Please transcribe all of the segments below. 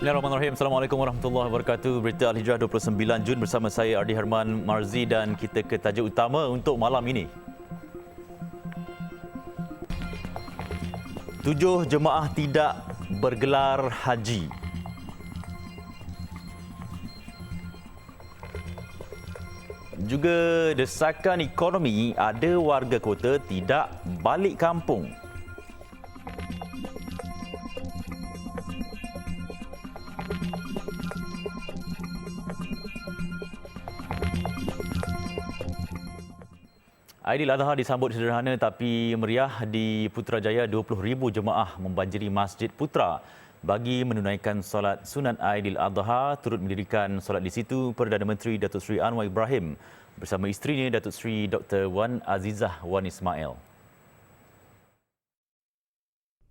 Bismillahirrahmanirrahim. Assalamualaikum warahmatullahi wabarakatuh. Berita Al-Hijrah 29 Jun bersama saya Ardi Herman Marzi dan kita ke tajuk utama untuk malam ini. 7 jemaah tidak bergelar haji. Juga desakan ekonomi, ada warga kota tidak balik kampung. Aidiladha disambut sederhana tapi meriah di Putrajaya. 20,000 jemaah membanjiri Masjid Putra bagi menunaikan solat sunat Aidiladha. Turut mendirikan solat di situ Perdana Menteri Datuk Seri Anwar Ibrahim bersama isterinya Datuk Seri Dr. Wan Azizah Wan Ismail.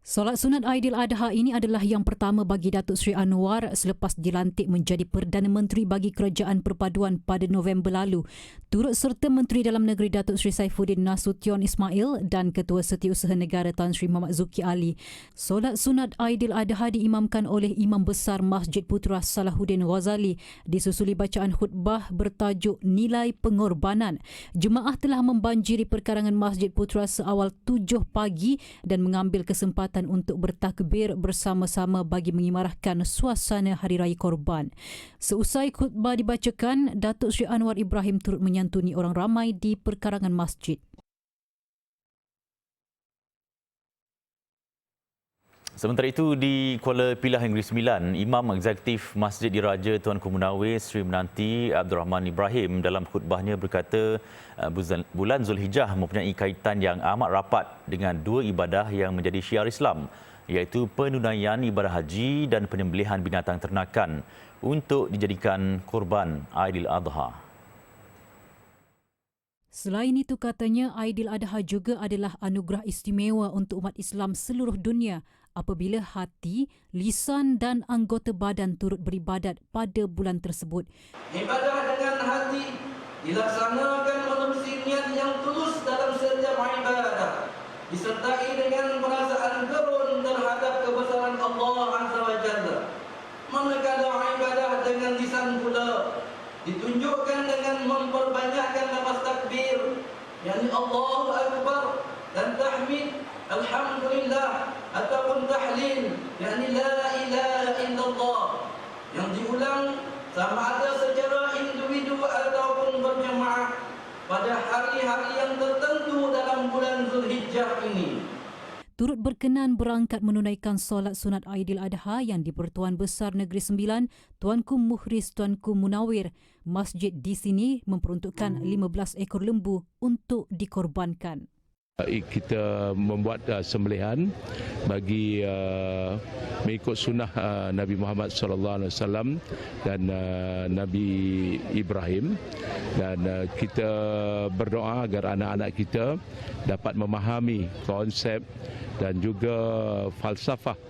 Solat sunat Aidiladha ini adalah yang pertama bagi Datuk Seri Anwar selepas dilantik menjadi Perdana Menteri bagi Kerajaan Perpaduan pada November lalu. Turut serta Menteri Dalam Negeri Datuk Seri Saifuddin Nasution Ismail dan Ketua Setiausaha Negara Tan Sri Muhammad Zuki Ali. Solat sunat Aidiladha diimamkan oleh Imam Besar Masjid Putra Salahuddin Ghazali disusuli bacaan khutbah bertajuk Nilai Pengorbanan. Jemaah telah membanjiri perkarangan Masjid Putra seawal 7 pagi dan mengambil kesempatan untuk bertakbir bersama-sama bagi mengimarahkan suasana Hari Raya Korban. Seusai khutbah dibacakan, Datuk Seri Anwar Ibrahim turut menyantuni orang ramai di perkarangan masjid. Sementara itu, di Kuala Pilah Negeri Sembilan, Imam Eksekutif Masjid Diraja Tuanku Munawir Sri Menanti Abdul Rahman Ibrahim dalam khutbahnya berkata bulan Zulhijjah mempunyai kaitan yang amat rapat dengan dua ibadah yang menjadi syiar Islam, iaitu penunaian ibadah haji dan penyembelihan binatang ternakan untuk dijadikan korban Aidiladha. Selain itu katanya Aidiladha juga adalah anugerah istimewa untuk umat Islam seluruh dunia apabila hati, lisan dan anggota badan turut beribadat pada bulan tersebut. Ibadah dengan hati dilaksanakan menerusi niat yang tulus dalam setiap ibadah, disertai dengan perasaan gerun terhadap kebesaran Allah Azza wa Jalla. Manakala ibadah dengan lisan pula ditunjukkan dengan memperbanyakkan lafaz takbir, yakni Allahu Akbar, dan tahmid Alhamdulillah ataupun tahlil, yakni la ilaha illallah, yang diulang sama ada secara individu ataupun berjemaah pada hari-hari yang tertentu dalam bulan Zulhijjah ini. Turut berkenan berangkat menunaikan solat sunat Aidiladha yang di-Pertuan Besar Negeri Sembilan, Tuanku Mukhris Tuanku Munawir. Masjid di sini memperuntukkan 15 ekor lembu untuk dikorbankan. Kita membuat sembelihan bagi mengikut sunnah Nabi Muhammad SAW dan Nabi Ibrahim, dan kita berdoa agar anak-anak kita dapat memahami konsep dan juga falsafah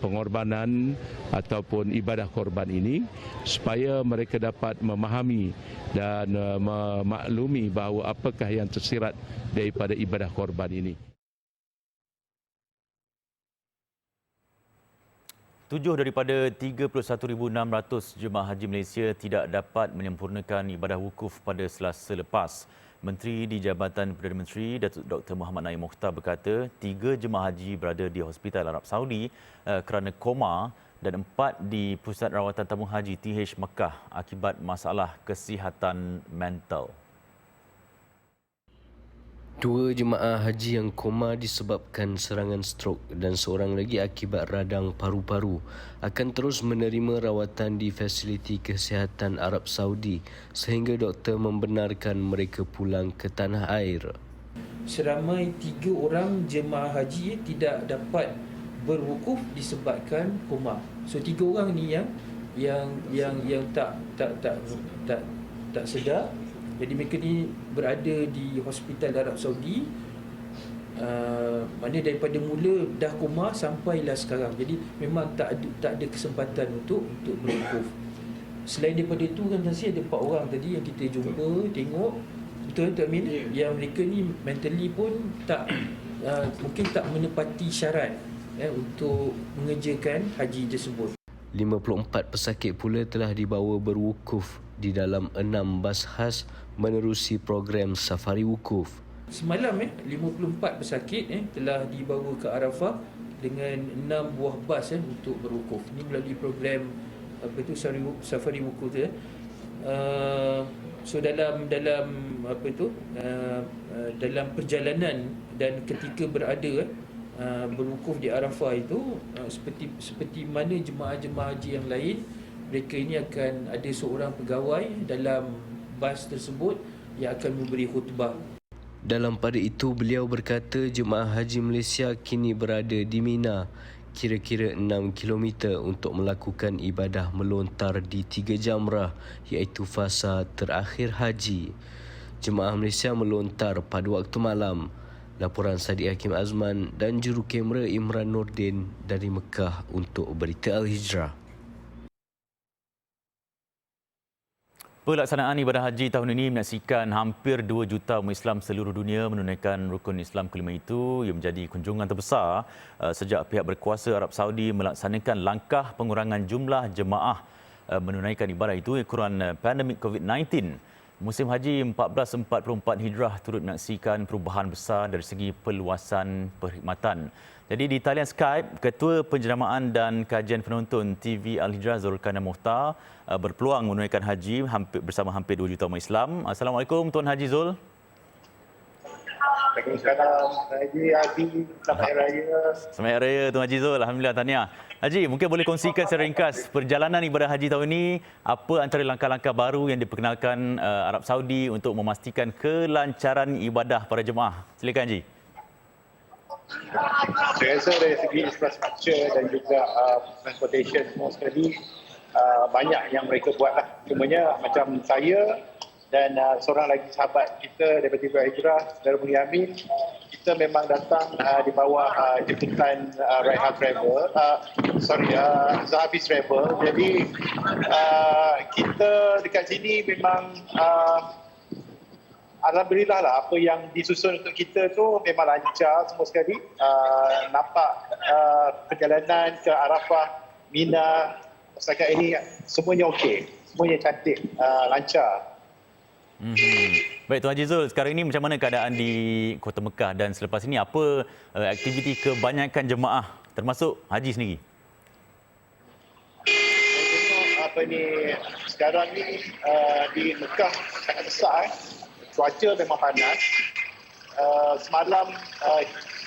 pengorbanan ataupun ibadah korban ini supaya mereka dapat memahami dan memaklumi bahawa apakah yang tersirat daripada ibadah korban ini. 7 daripada 31,600 jemaah haji Malaysia tidak dapat menyempurnakan ibadah wukuf pada Selasa lepas. Menteri di Jabatan Perdana Menteri Datuk Dr. Muhammad Naim Mokhtar berkata 3 jemaah haji berada di Hospital Arab Saudi kerana koma dan 4 di Pusat Rawatan Tamu Haji TH Mekah akibat masalah kesihatan mental. 2 jemaah haji yang koma disebabkan serangan strok dan seorang lagi akibat radang paru-paru akan terus menerima rawatan di fasiliti kesihatan Arab Saudi sehingga doktor membenarkan mereka pulang ke tanah air. Seramai 3 orang jemaah haji tidak dapat berwukuf disebabkan koma. So 3 orang ni yang tak sedar. Jadi mereka ni berada di Hospital Arab Saudi, mana daripada mula dah koma sampailah sekarang. Jadi memang tak ada kesempatan untuk berwukuf. Selain daripada itu kan masih ada 4 orang tadi yang kita jumpa, tengok. Betul tak Amin? Yang mereka ni mentally pun mungkin tak menepati syarat untuk mengerjakan haji tersebut. 54 pesakit pula telah dibawa berwukuf di dalam 6 bas khas menerusi program safari wukuf. Semalam 54 pesakit telah dibawa ke Arafah dengan 6 buah bas untuk berwukuf. Ini melalui program safari wukuf tu. So dalam dalam perjalanan dan ketika berada berwukuf di Arafah itu, seperti mana jemaah-jemaah haji yang lain, mereka ini akan ada seorang pegawai dalam bas tersebut yang akan memberi khutbah. Dalam pada itu, beliau berkata jemaah haji Malaysia kini berada di Mina, kira-kira 6 km untuk melakukan ibadah melontar di 3 jamrah, iaitu fasa terakhir haji. Jemaah Malaysia melontar pada waktu malam. Laporan Sadiq Hakim Azman dan juru kamera Imran Nordin dari Mekah untuk Berita Al-Hijrah. Pelaksanaan ibadah haji tahun ini menyaksikan hampir 2 juta umat Islam seluruh dunia menunaikan rukun Islam kelima itu, yang menjadi kunjungan terbesar sejak pihak berkuasa Arab Saudi melaksanakan langkah pengurangan jumlah jemaah menunaikan ibadah itu ukuran pandemik COVID-19. Musim Haji 1444 Hijrah turut menyaksikan perubahan besar dari segi perluasan perkhidmatan. Jadi di talian Skype, Ketua Penjenamaan dan Kajian Penonton TV Al-Hijrah Zulkarnain Mokhtar berpeluang menunaikan haji bersama hampir 2 juta umat Islam. Assalamualaikum Tuan Haji Zul. Waalaikumsalam. Selamat Hari Raya. Selamat Hari Raya Tuan Haji Zul. Alhamdulillah, tahniah. Haji, mungkin boleh kongsikan secara ringkas perjalanan ibadah haji tahun ini, apa antara langkah-langkah baru yang diperkenalkan Arab Saudi untuk memastikan kelancaran ibadah para jemaah. Silakan Haji. Saya rasa dari segi infrastruktur dan juga transportation semua sekali banyak yang mereka buatlah. Cumanya macam saya dan seorang lagi sahabat kita daripada TV Hijrah, Saudara Bunyamin, kita memang datang di bawah jemputan Raihat Travel, Zahabis Travel. Jadi kita dekat sini memang alhamdulillah lah, apa yang disusun untuk kita tu memang lancar semua sekali. Nampak perjalanan ke Arafah, Mina setakat ini semuanya okey, semuanya cantik, lancar. Baik Tuan Haji Zul, sekarang ini macam mana keadaan di Kota Mekah dan selepas ini apa aktiviti kebanyakan jemaah termasuk haji sendiri? Sekarang ni di Mekah sangat besar. Cuaca memang panas. Semalam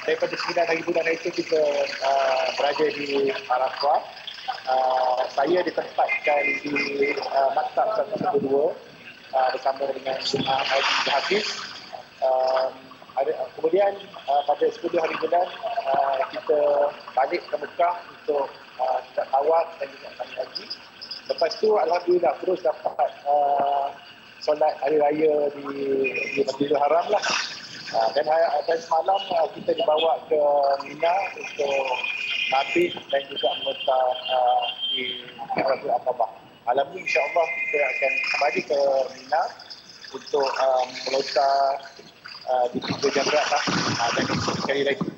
daripada 9 hari bulan itu kita berada di Arafah. Saya ditempatkan di Maktab 112 bersama dengan Jemaah Haji Hafiz. Kemudian pada 10 hari bulan kita balik ke Mekah untuk tawaf dan juga haji. Lepas tu alhamdulillah terus dapat solat hari raya di Masjidil Haram lah. Dan semalam kita dibawa ke Mina untuk mabit dan juga melontar di Rasul Aqabah. Malam ni insya-Allah kita akan kembali ke Mina untuk melontar di 3 jamrat lah. Dan sekali lagi.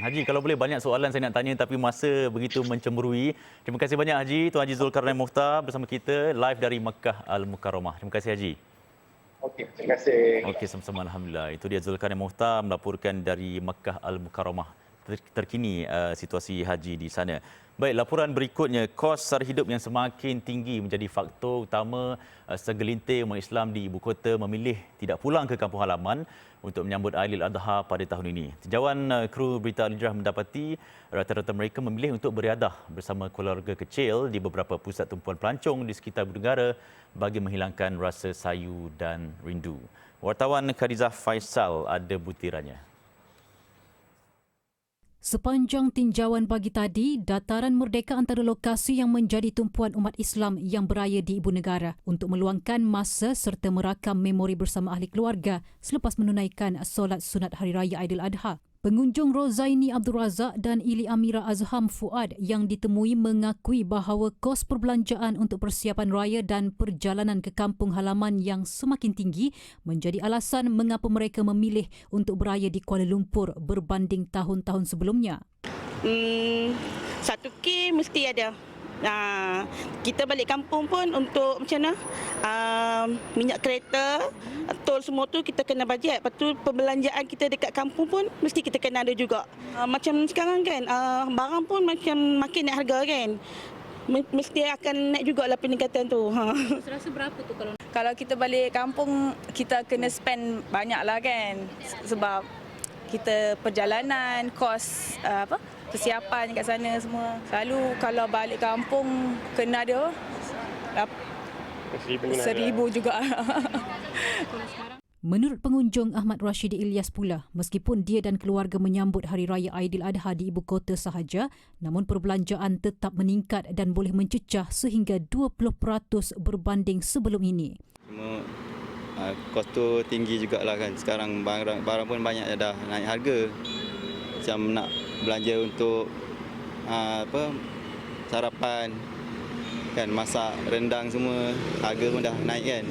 Haji, kalau boleh banyak soalan saya nak tanya tapi masa begitu mencemburui. Terima kasih banyak Haji, Tuan Haji Zulkarnain Mokhtar bersama kita live dari Makkah Al-Mukarramah. Terima kasih Haji. Okey, terima kasih. Okey, sama-sama alhamdulillah. Itu dia Zulkarnain Mokhtar melaporkan dari Makkah Al-Mukarramah. Terkini situasi haji di sana. Baik, laporan berikutnya, kos sara hidup yang semakin tinggi menjadi faktor utama segelintir umat Islam di ibu kota memilih tidak pulang ke kampung halaman untuk menyambut Ailadha pada tahun ini. Tinjauan kru Berita Al-Hijrah mendapati rata-rata mereka memilih untuk beriadah bersama keluarga kecil di beberapa pusat tumpuan pelancong di sekitar ibu negara bagi menghilangkan rasa sayu dan rindu. Wartawan Khadijah Faisal ada butirannya. Sepanjang tinjauan pagi tadi, dataran Merdeka antara lokasi yang menjadi tumpuan umat Islam yang beraya di ibu negara untuk meluangkan masa serta merakam memori bersama ahli keluarga selepas menunaikan solat sunat Hari Raya Aidiladha. Pengunjung Rozaini Abdul Razak dan Ili Amira Azham Fuad yang ditemui mengakui bahawa kos perbelanjaan untuk persiapan raya dan perjalanan ke kampung halaman yang semakin tinggi menjadi alasan mengapa mereka memilih untuk beraya di Kuala Lumpur berbanding tahun-tahun sebelumnya. 1K mesti ada. Kita balik kampung pun untuk macam mana, minyak kereta, tol semua tu kita kena bajet. Lepas tu perbelanjaan kita dekat kampung pun mesti kita kena ada juga. Macam sekarang kan, barang pun macam makin naik harga kan. Mesti akan naik jugalah peningkatan tu. Rasa berapa tu kalau kita balik kampung, kita kena spend banyak lah kan. Sebab kita perjalanan, kos persiapan kat sana semua. Selalu kalau balik kampung kena ada 1,000 juga. Menurut pengunjung Ahmad Rashidi Ilyas pula, meskipun dia dan keluarga menyambut Hari Raya Aidiladha di ibu kota sahaja, namun perbelanjaan tetap meningkat dan boleh mencecah sehingga 20% berbanding sebelum ini. Kos tu tinggi jugalah kan. Sekarang barang pun banyak dah naik harga. Macam nak belanja untuk sarapan kan, masak rendang semua, harga pun dah naik kan.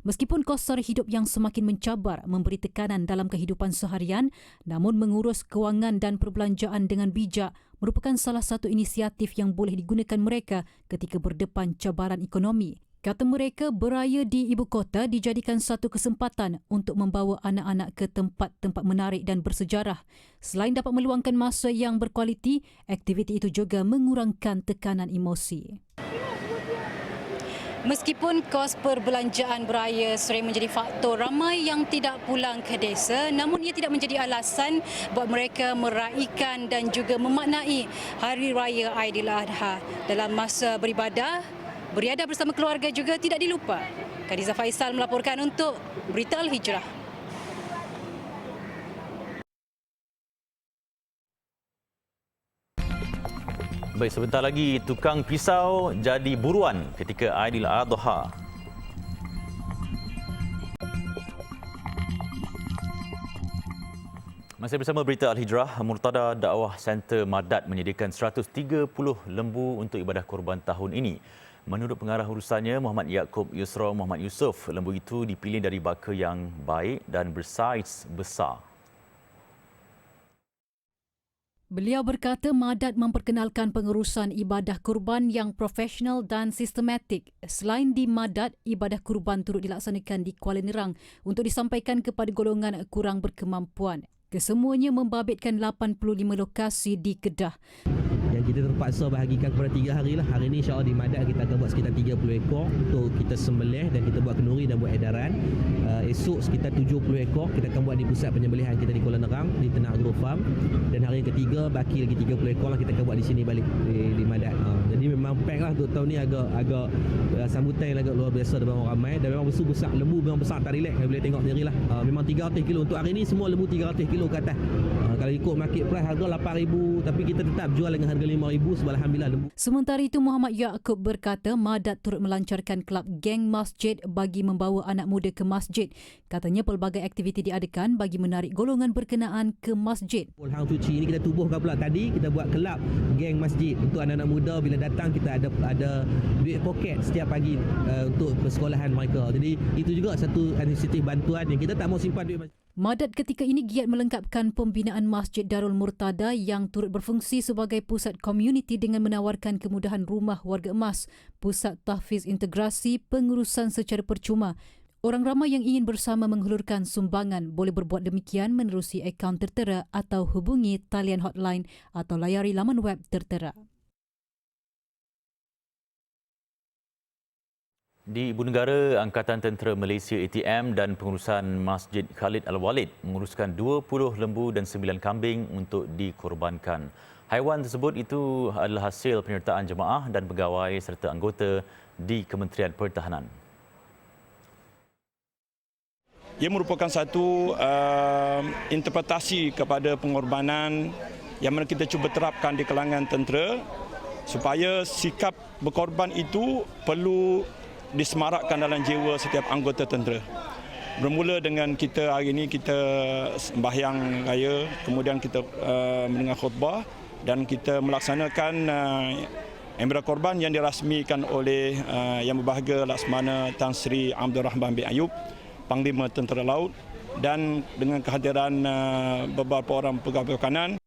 Meskipun kos sara hidup yang semakin mencabar memberi tekanan dalam kehidupan seharian, namun mengurus kewangan dan perbelanjaan dengan bijak merupakan salah satu inisiatif yang boleh digunakan mereka ketika berdepan cabaran ekonomi. Kata mereka, beraya di ibu kota dijadikan satu kesempatan untuk membawa anak-anak ke tempat-tempat menarik dan bersejarah. Selain dapat meluangkan masa yang berkualiti, aktiviti itu juga mengurangkan tekanan emosi. Meskipun kos perbelanjaan beraya sering menjadi faktor ramai yang tidak pulang ke desa, namun ia tidak menjadi alasan buat mereka meraihkan dan juga memaknai Hari Raya Aidiladha. Dalam masa beribadah, beriadah bersama keluarga juga tidak dilupa. Khadijah Faisal melaporkan untuk Berita Al-Hijrah. Baik, sebentar lagi tukang pisau jadi buruan ketika Aidiladha. Masih bersama Berita Al-Hijrah, Murtada Dakwah Center Madat menyediakan 130 lembu untuk ibadah korban tahun ini. Menurut pengarah urusannya, Muhammad Yaakob Yusra Muhammad Yusof, lembu itu dipilih dari baka yang baik dan bersaiz besar. Beliau berkata Madat memperkenalkan pengurusan ibadah kurban yang profesional dan sistematik. Selain di Madat, ibadah kurban turut dilaksanakan di Kuala Nerang untuk disampaikan kepada golongan kurang berkemampuan. Kesemuanya membabitkan 85 lokasi di Kedah. Yang kita terpaksa bahagikan kepada 3 hari lah. Hari ini insyaAllah di Madat kita akan buat sekitar 30 ekor untuk kita sembelih dan kita buat kenduri dan buat edaran. Esok sekitar 70 ekor kita akan buat di pusat penyembelihan kita di Kuala Nerang, di Tenak Agro Farm. Dan hari yang ketiga baki lagi 30 ekor lah kita akan buat di sini balik di Madat. Jadi memang pack lah untuk tahun ni, agak sambutan yang agak luar biasa dan orang ramai. Dan memang besar, lembu memang besar, tak relax, boleh tengok sendiri lah. Memang 300 kilo untuk hari ni, semua lembu 300 kilo ke atas. Kalau ikut market price harga 8,000, tapi kita tetap jual dengan harga 5,000 sebab alhamdulillah lembu. Sementara itu, Muhammad Yaakob berkata Madat turut melancarkan kelab geng masjid bagi membawa anak muda ke masjid. Katanya pelbagai aktiviti diadakan bagi menarik golongan berkenaan ke masjid. Hang suci ini kita tubuhkan pula tadi, kita buat kelab geng masjid untuk anak-anak muda bila datang kita ada duit poket setiap pagi untuk persekolahan mereka. Jadi itu juga satu inisiatif bantuan yang kita tak mau simpan duit masjid. Madat ketika ini giat melengkapkan pembinaan Masjid Darul Murtada yang turut berfungsi sebagai pusat komuniti dengan menawarkan kemudahan rumah warga emas, pusat tahfiz integrasi, pengurusan secara percuma. Orang ramai yang ingin bersama menghulurkan sumbangan boleh berbuat demikian menerusi akaun tertera atau hubungi talian hotline atau layari laman web tertera. Di Ibu Negara, Angkatan Tentera Malaysia ATM dan pengurusan Masjid Khalid Al-Walid menguruskan 20 lembu dan 9 kambing untuk dikorbankan. Haiwan tersebut itu adalah hasil penyertaan jemaah dan pegawai serta anggota di Kementerian Pertahanan. Ia merupakan satu interpretasi kepada pengorbanan yang mana kita cuba terapkan di kalangan tentera supaya sikap berkorban itu perlu disemarakkan dalam jiwa setiap anggota tentera. Bermula dengan kita hari ini kita sembahyang raya, kemudian kita mendengar khutbah dan kita melaksanakan Embra korban yang dirasmikan oleh Yang Berbahagia Laksamana Tan Sri Abdul Rahman bin Ayub, Panglima Tentera Laut, dan dengan kehadiran beberapa orang pegawai perkanan.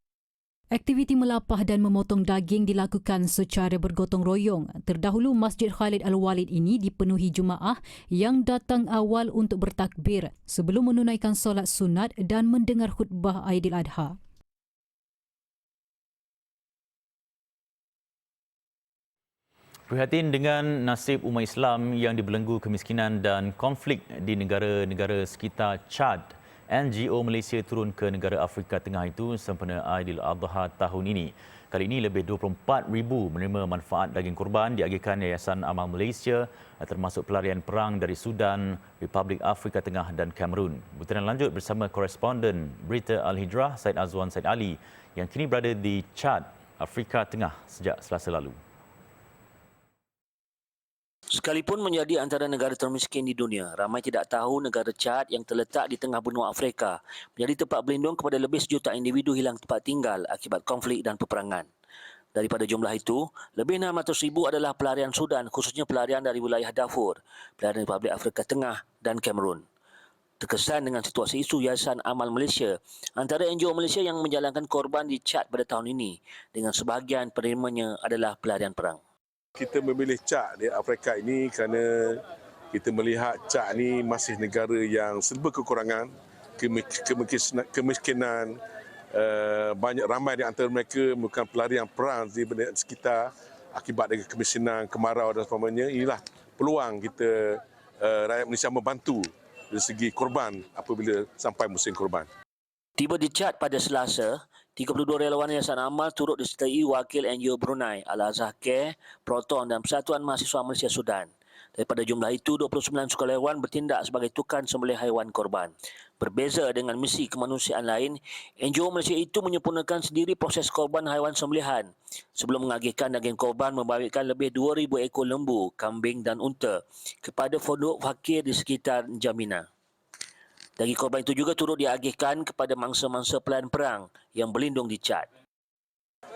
Aktiviti melapah dan memotong daging dilakukan secara bergotong royong. Terdahulu Masjid Khalid Al-Walid ini dipenuhi jemaah yang datang awal untuk bertakbir sebelum menunaikan solat sunat dan mendengar khutbah Aidiladha. Prihatin dengan nasib umat Islam yang dibelenggu kemiskinan dan konflik di negara-negara sekitar Chad, NGO Malaysia turun ke negara Afrika Tengah itu sempena Aidiladha tahun ini. Kali ini lebih 24,000 menerima manfaat daging kurban diagihkan Yayasan Amal Malaysia termasuk pelarian perang dari Sudan, Republik Afrika Tengah dan Kamerun. Butiran lanjut bersama koresponden Berita Al-Hijrah Said Azwan Said Ali yang kini berada di Chad, Afrika Tengah sejak Selasa lalu. Sekalipun menjadi antara negara termiskin di dunia, ramai tidak tahu negara Chad yang terletak di tengah benua Afrika menjadi tempat berlindung kepada lebih sejuta individu hilang tempat tinggal akibat konflik dan peperangan. Daripada jumlah itu, lebih 600,000 adalah pelarian Sudan, khususnya pelarian dari wilayah Darfur, pelarian Republik Afrika Tengah dan Kamerun. Terkesan dengan situasi isu Yayasan Amal Malaysia, antara NGO Malaysia yang menjalankan korban di Chad pada tahun ini, dengan sebahagian penerimanya adalah pelarian perang. Kita memilih Chad di Afrika ini kerana kita melihat Chad ini masih negara yang serba kekurangan, kemiskinan, banyak ramai di antara mereka bukan pelarian perang di sekitar akibat dari kemiskinan, kemarau dan sebagainya. Inilah peluang kita rakyat Malaysia membantu dari segi korban apabila sampai musim korban. Tiba di Chad pada Selasa, 32 relawan Yayasan Amal turut disertai wakil NGO Brunei, Al-Azhar Care, Proton dan Persatuan Mahasiswa Malaysia Sudan. Daripada jumlah itu, 29 sukarelawan bertindak sebagai tukang sembelih haiwan korban. Berbeza dengan misi kemanusiaan lain, NGO Malaysia itu menyempurnakan sendiri proses korban haiwan sembelihan. Sebelum mengagihkan daging korban, membawakan lebih 2,000 ekor lembu, kambing dan unta kepada fondok fakir di sekitar N'Djamena. Daging korban itu juga turut diagihkan kepada mangsa-mangsa pelarian perang yang berlindung di Chad.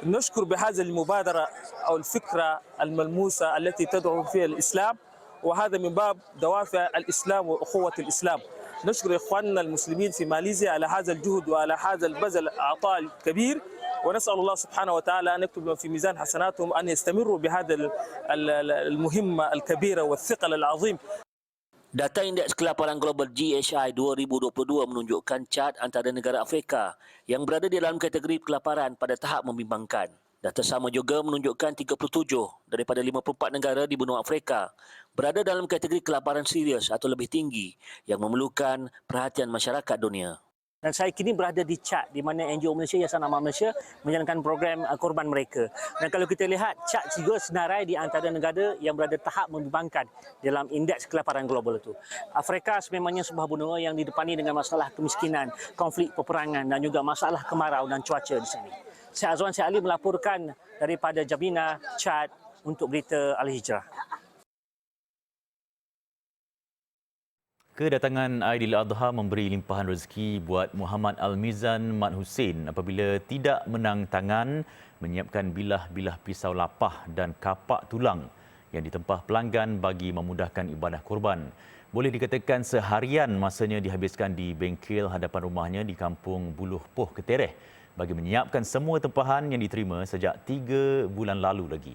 نشكر بهذه المبادرة أو الفكرة الملموسة التي تدعو فيها الإسلام وهذا من باب دوافع الإسلام وأخوة الإسلام. نشكر إخواننا المسلمين في ماليزيا على هذا الجهد وعلى هذا البذل العطاء الكبير ونسأل الله سبحانه وتعالى أن يكتب في ميزان حسناتهم أن يستمروا بهذا المهمة الكبيرة والثقل العظيم. Data Indeks Kelaparan Global GHI 2022 menunjukkan Chad antara negara Afrika yang berada di dalam kategori kelaparan pada tahap membimbangkan. Data sama juga menunjukkan 37 daripada 54 negara di benua Afrika berada dalam kategori kelaparan serius atau lebih tinggi yang memerlukan perhatian masyarakat dunia. Dan saya kini berada di Chad di mana NGO Malaysia, Yayasan Amal Malaysia menjalankan program korban mereka. Dan kalau kita lihat, Chad juga senarai di antara negara yang berada tahap membimbangkan dalam indeks kelaparan global itu. Afrika sememangnya sebuah benua yang didepani dengan masalah kemiskinan, konflik peperangan dan juga masalah kemarau dan cuaca di sini. Saya Azwan Syed Ali melaporkan daripada N'Djamena, Chad untuk Berita Al-Hijrah. Kedatangan Aidiladha memberi limpahan rezeki buat Muhammad Al-Mizan Mat Hussein apabila tidak menang tangan menyiapkan bilah-bilah pisau lapah dan kapak tulang yang ditempah pelanggan bagi memudahkan ibadah kurban. Boleh dikatakan seharian masanya dihabiskan di bengkel hadapan rumahnya di Kampung Buluh Poh Ketereh bagi menyiapkan semua tempahan yang diterima sejak 3 bulan lalu lagi.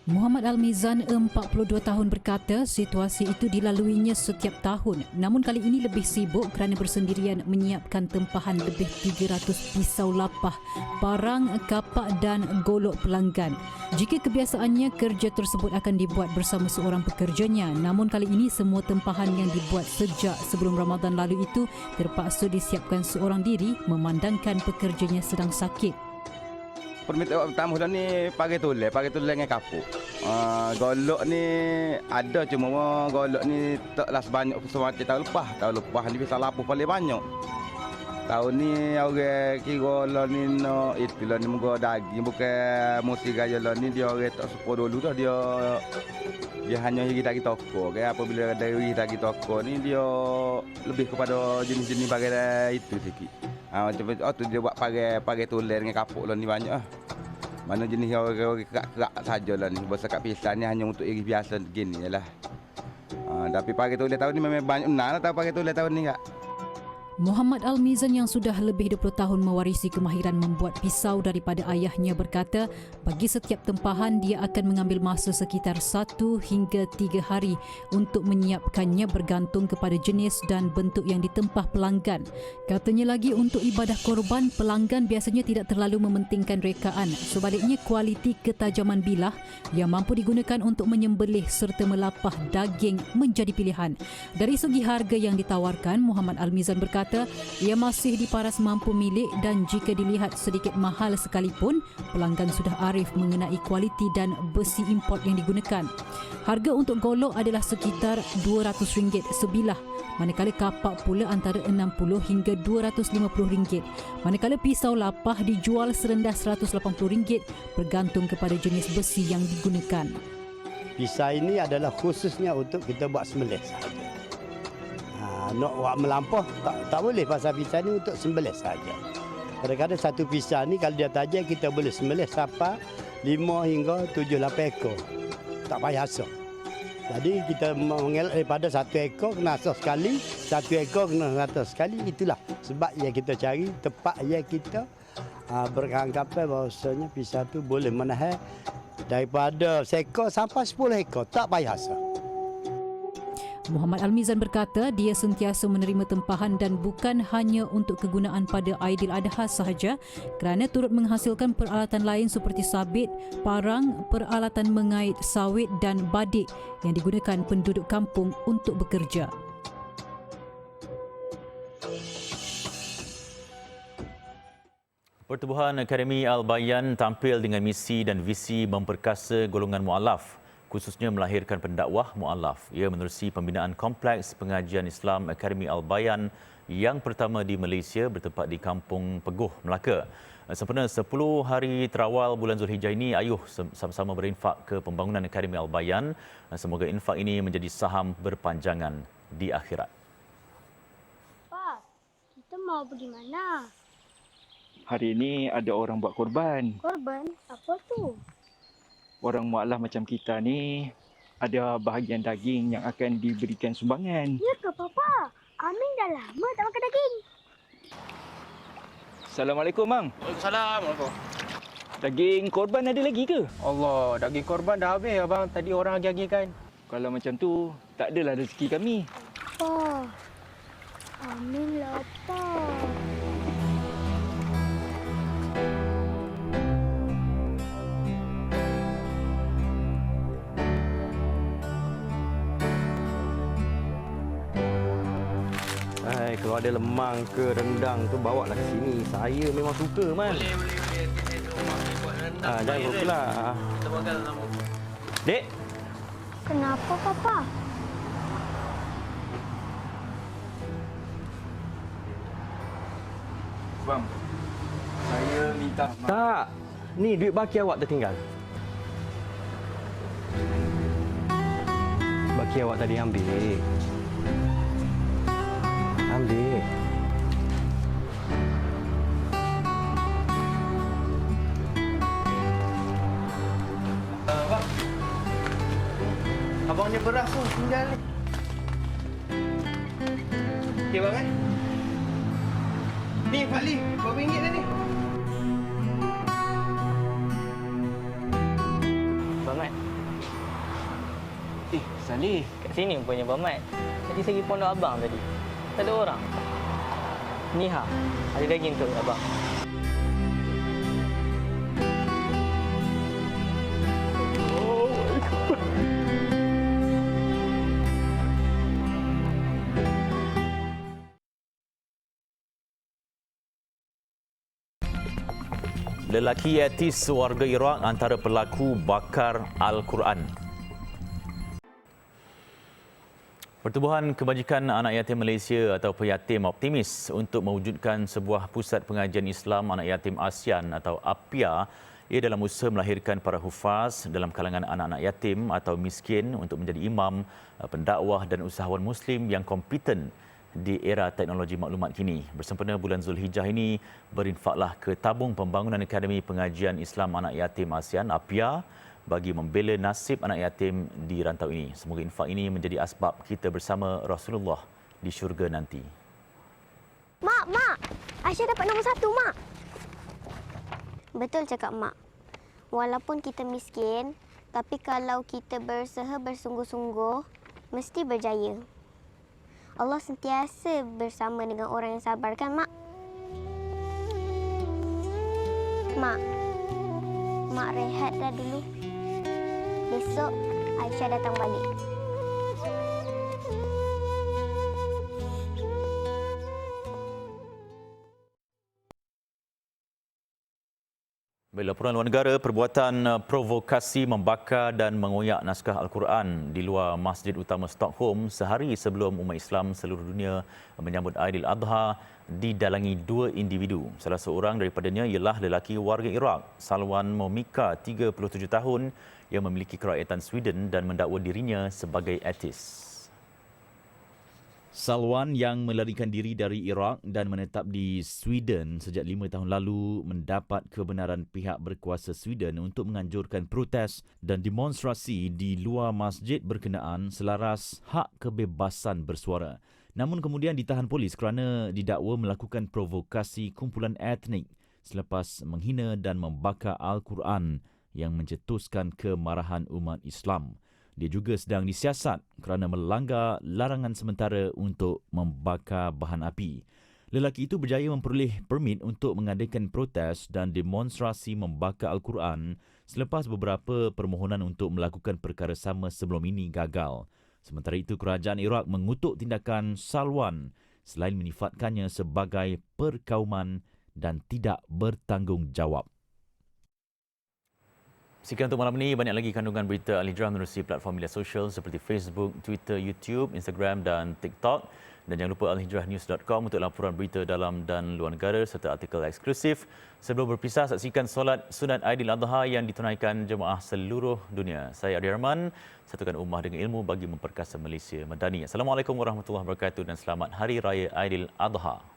Muhammad Al-Mizan, 42 tahun berkata situasi itu dilaluinya setiap tahun. Namun kali ini lebih sibuk kerana bersendirian menyiapkan tempahan lebih 300 pisau lapah, parang, kapak dan golok pelanggan. Jika kebiasaannya kerja tersebut akan dibuat bersama seorang pekerjanya, namun kali ini semua tempahan yang dibuat sejak sebelum Ramadan lalu itu terpaksa disiapkan seorang diri memandangkan pekerjanya sedang sakit. Permintaan pertama dah ni pakai tulen dengan kapuk. Golok ni ada cuma golok ni taklah sebanyak semacam tahun lepas. Tahun lepas ni bisa lapuh paling banyak. Tahun ni orang kira lah ni no itu lah ni muka daging bukan musik gaya lah ni dia orang tak suka dulu dah dia hanya kita toko. Kayak apabila dari kita toko ni dia lebih kepada jenis-jenis bagai itu sikit. Macam tu dia buat pakai tulen dengan kapuk lah ni banyak. Mana jenis orang kerak sajalah ni. Bersekat pisang ni hanya untuk iris biasa gini je lah. Tapi pakai tulen tahun ni memang banyak. Nak tahu pakai tulen tahun ni tak? Muhammad Al-Mizan yang sudah lebih 20 tahun mewarisi kemahiran membuat pisau daripada ayahnya berkata, bagi setiap tempahan dia akan mengambil masa sekitar 1 hingga 3 hari untuk menyiapkannya bergantung kepada jenis dan bentuk yang ditempah pelanggan. Katanya lagi untuk ibadah korban, pelanggan biasanya tidak terlalu mementingkan rekaan. Sebaliknya, kualiti ketajaman bilah yang mampu digunakan untuk menyembelih serta melapah daging menjadi pilihan. Dari segi harga yang ditawarkan, Muhammad Al-Mizan berkata, ia masih diparas mampu milik dan jika dilihat sedikit mahal sekalipun, pelanggan sudah arif mengenai kualiti dan besi import yang digunakan. Harga untuk golok adalah sekitar RM200 sebilah, manakala kapak pula antara RM60 hingga RM250. Manakala pisau lapah dijual serendah RM180 bergantung kepada jenis besi yang digunakan. Pisau ini adalah khususnya untuk kita buat sembelih sahaja. Nak buat melampau tak boleh, pasal pisau ni untuk sembelih saja. Kadang-kadang satu pisau ni kalau dia tajam kita boleh sembelih sampai 5 hingga 7-8 ekor. Tak payah asah. Jadi kita mengelak daripada 1 ekor kena asah sekali, 1 ekor kena asah sekali. Itulah sebab yang kita cari tempat yang kita beranggapan bahawasanya pisau tu boleh menahan daripada seekor sampai 10 ekor. Tak payah asah. Muhammad Al-Mizan berkata dia sentiasa menerima tempahan dan bukan hanya untuk kegunaan pada Aidiladha sahaja kerana turut menghasilkan peralatan lain seperti sabit, parang, peralatan mengait sawit dan badik yang digunakan penduduk kampung untuk bekerja. Pertubuhan Akademi Al-Bayan tampil dengan misi dan visi memperkasa golongan mu'alaf, khususnya melahirkan pendakwah mu'alaf. Ia menerusi pembinaan kompleks pengajian Islam Akademi Al-Bayan yang pertama di Malaysia bertempat di Kampung Peguh, Melaka. Sempena 10 hari terawal bulan Zulhijjah ini, ayuh sama-sama berinfak ke pembangunan Akademi Al-Bayan. Semoga infak ini menjadi saham berpanjangan di akhirat. Pak, kita mau pergi mana? Hari ini ada orang buat korban. Korban? Apa tu? Orang mu'alaf macam kita ni ada bahagian daging yang akan diberikan sumbangan. Ya ke, Papa? Amin dah lama tak makan daging. Assalamualaikum, Mang. Waalaikumsalam. Daging korban ada lagi ke? Allah, daging korban dah habis, Abang. Tadi orang lagi kan. Kalau macam tu, tak adalah rezeki kami. Pa, Amin lapar. Kalau ada lemang ke rendang tu bawa lah ke sini. Saya memang suka, Man. Boleh. Buat rendang. Jangan lupa lah. Kita makan dalam. Dek. Kenapa, Papa? Bang, saya minta maaf. Tak. Ni duit baki awak tertinggal. Baki awak tadi ambil. Ambil. Abang. Abangnya beras tu tinggal ni. Okey bang eh? Ni Pak Li, RM2 dah ni. Bang Mat. Salih. Kat sini punya Bang Mat. Tadi saya pergi pondok abang tadi. Tak ada orang. Ni ada daging tu abang. Lelaki etis warga Iraq antara pelaku bakar Al-Quran. Pertubuhan Kebajikan Anak Yatim Malaysia atau Peyatim optimis untuk mewujudkan sebuah pusat pengajian Islam Anak Yatim ASEAN atau APIA. Ia dalam usaha melahirkan para hufaz dalam kalangan anak-anak yatim atau miskin untuk menjadi imam, pendakwah dan usahawan Muslim yang kompeten di era teknologi maklumat kini. Bersempena bulan Zulhijjah ini, berinfaklah ke tabung pembangunan Akademi Pengajian Islam Anak Yatim ASEAN APIA bagi membela nasib anak yatim di rantau ini. Semoga infak ini menjadi asbab kita bersama Rasulullah di syurga nanti. Mak. Aisyah dapat nombor 1, Mak. Betul cakap Mak. Walaupun kita miskin, tapi kalau kita berusaha bersungguh-sungguh, mesti berjaya. Allah sentiasa bersama dengan orang yang sabar, kan, Mak? Mak rehat dah dulu. Besok Aisyah datang balik. Laporan luar negara, perbuatan provokasi membakar dan mengoyak naskah Al-Quran di luar Masjid Utama Stockholm sehari sebelum umat Islam seluruh dunia menyambut Aidiladha didalangi 2 individu. Salah seorang daripadanya ialah lelaki warga Iraq, Salwan Momika, 37 tahun, yang memiliki kerakyatan Sweden dan mendakwa dirinya sebagai etis. Salwan yang melarikan diri dari Iraq dan menetap di Sweden sejak 5 tahun lalu mendapat kebenaran pihak berkuasa Sweden untuk menganjurkan protes dan demonstrasi di luar masjid berkenaan selaras hak kebebasan bersuara. Namun kemudian ditahan polis kerana didakwa melakukan provokasi kumpulan etnik selepas menghina dan membakar Al-Quran yang mencetuskan kemarahan umat Islam. Dia juga sedang disiasat kerana melanggar larangan sementara untuk membakar bahan api. Lelaki itu berjaya memperoleh permit untuk mengadakan protes dan demonstrasi membakar Al-Quran selepas beberapa permohonan untuk melakukan perkara sama sebelum ini gagal. Sementara itu, kerajaan Iraq mengutuk tindakan Salwan selain menyifatkannya sebagai perkauman dan tidak bertanggungjawab. Sekian untuk malam ini. Banyak lagi kandungan berita Al-Hijrah menerusi platform media sosial seperti Facebook, Twitter, YouTube, Instagram dan TikTok. Dan jangan lupa alhijrahnews.com untuk laporan berita dalam dan luar negara serta artikel eksklusif. Sebelum berpisah, saksikan solat sunat Aidiladha yang ditunaikan jemaah seluruh dunia. Saya Adi Rahman, satukan ummah dengan ilmu bagi memperkasa Malaysia Madani. Assalamualaikum warahmatullahi wabarakatuh dan selamat Hari Raya Aidiladha.